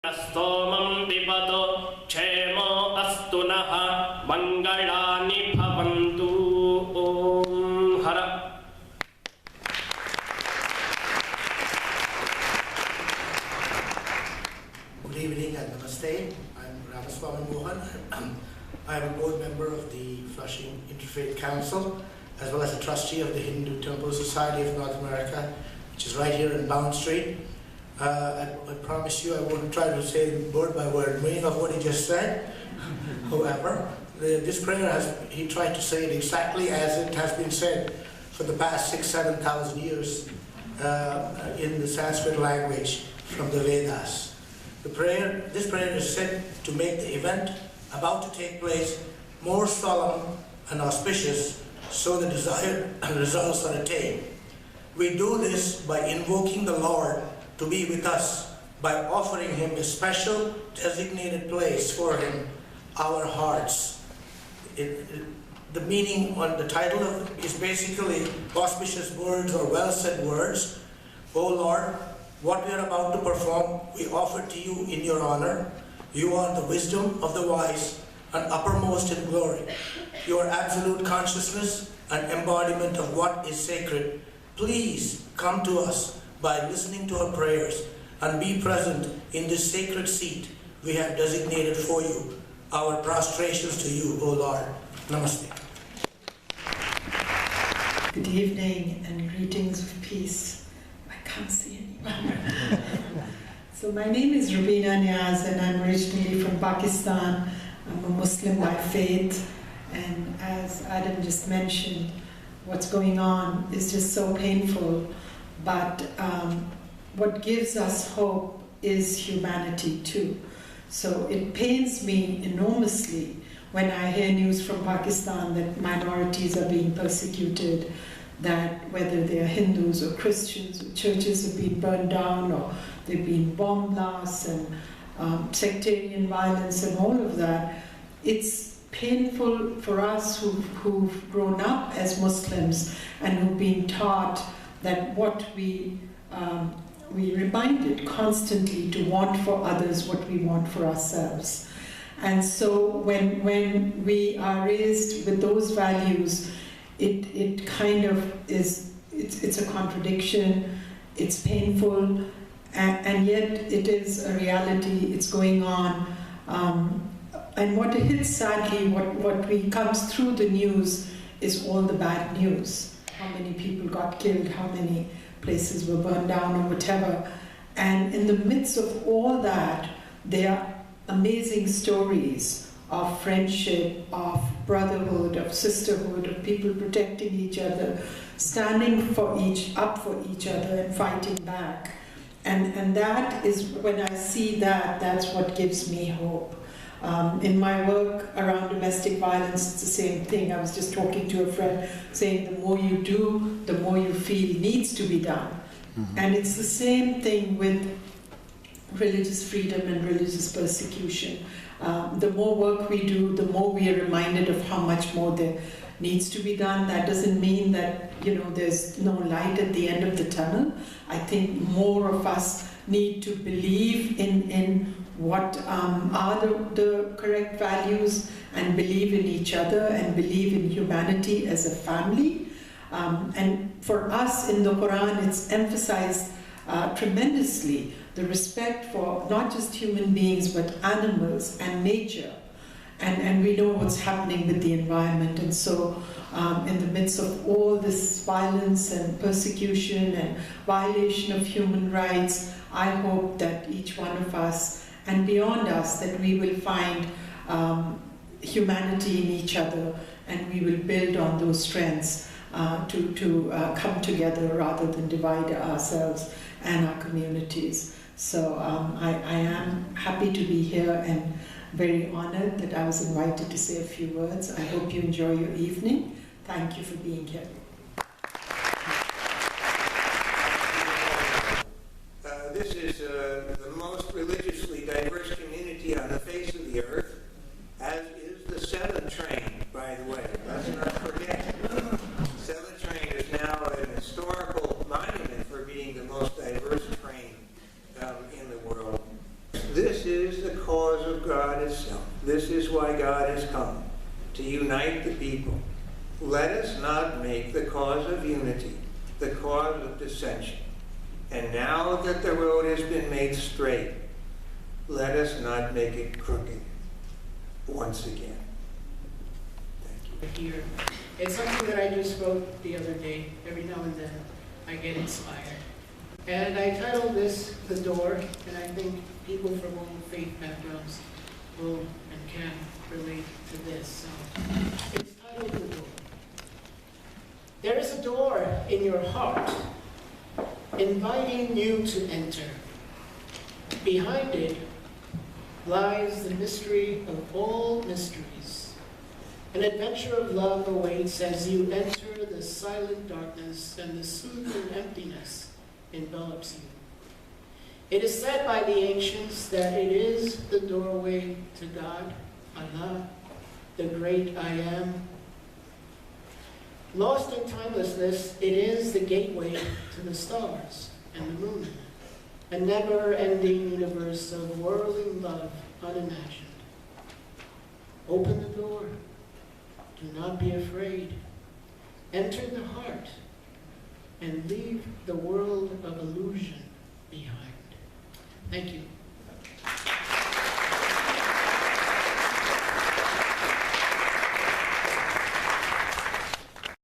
स्तोमं पिबतो क्षेमो अस्तु नः मङ्गलानि भवन्तु ॐ हर Good evening and namaste. I'm Mohan. I'm a board member of the Flushing Interfaith Council as well as a trustee of the Hindu Temple Society of North America, which is right here in Bound Street. I promise you I won't try to say word by word meaning of what he just said. However, this prayer he tried to say it exactly as it has been said for the past 6,000-7,000 years in the Sanskrit language from the Vedas. This prayer is said to make the event about to take place more solemn and auspicious so the desired results are attained. We do this by invoking the Lord to be with us, by offering Him a special designated place for Him, our hearts. The meaning on the title of it is basically auspicious words or well-said words. O Lord, what we are about to perform, we offer to you in your honor. You are the wisdom of the wise and uppermost in glory. You are absolute consciousness and embodiment of what is sacred. Please come to us by listening to our prayers and be present in this sacred seat we have designated for you. Our prostrations to you, O Lord. Namaste. Good evening and greetings of peace. I can't see anyone. So my name is Robina Niaz and I'm originally from Pakistan. I'm a Muslim by faith, and as Adam just mentioned, what's going on is just so painful. But what gives us hope is humanity too. So it pains me enormously when I hear news from Pakistan that minorities are being persecuted, that whether they are Hindus or Christians, or churches have been burned down, or there have been bomb blasts and sectarian violence and all of that. It's painful for us who've grown up as Muslims and who've been taught that what we reminded constantly to want for others what we want for ourselves. And so when we are raised with those values, it kind of is, it's a contradiction, it's painful, and yet it is a reality, it's going on. And what hits sadly, what comes through the news is all the bad news. How many people got killed, how many places were burned down or whatever. And in the midst of all that, there are amazing stories of friendship, of brotherhood, of sisterhood, of people protecting each other, standing up for each other and fighting back. And that is, when I see that, that's what gives me hope. In my work around domestic violence, it's the same thing. I was just talking to a friend saying the more you do, the more you feel needs to be done. Mm-hmm. And it's the same thing with religious freedom and religious persecution. The more work we do, the more we are reminded of how much more there needs to be done. That doesn't mean that, there's no light at the end of the tunnel. I think more of us need to believe in what are the correct values, and believe in each other and believe in humanity as a family. And for us in the Quran, it's emphasized tremendously the respect for not just human beings but animals and nature. And we know what's happening with the environment. And so in the midst of all this violence and persecution and violation of human rights, I hope that each one of us and beyond us, that we will find humanity in each other, and we will build on those strengths to come together rather than divide ourselves and our communities. So I am happy to be here and very honored that I was invited to say a few words. I hope you enjoy your evening. Thank you for being here. This is the most religiously diverse community on the face of the earth, as is the 7 train, by the way. Let's not forget. 7 train is now an historical monument for being the most diverse train in the world. This This is the cause of God itself. This is why God has come, to unite the people. Let us not make the cause of unity the cause of dissension. And now that the road has been made straight, let us not make it crooked once again. Thank you. Here. It's something that I just wrote the other day. Every now and then I get inspired. And I titled this The Door, and I think people from all faith backgrounds will and can relate to this. So it's titled The Door. There is a door in your heart inviting you to enter. Behind it lies the mystery of all mysteries. An adventure of love awaits as you enter the silent darkness, and the soothing emptiness envelops you. It is said by the ancients that it is the doorway to God, Allah, the great I Am. Lost in timelessness, it is the gateway to the stars and the moon, a never-ending universe of whirling love unimagined. Open the door. Do not be afraid. Enter the heart and leave the world of illusion behind. Thank you.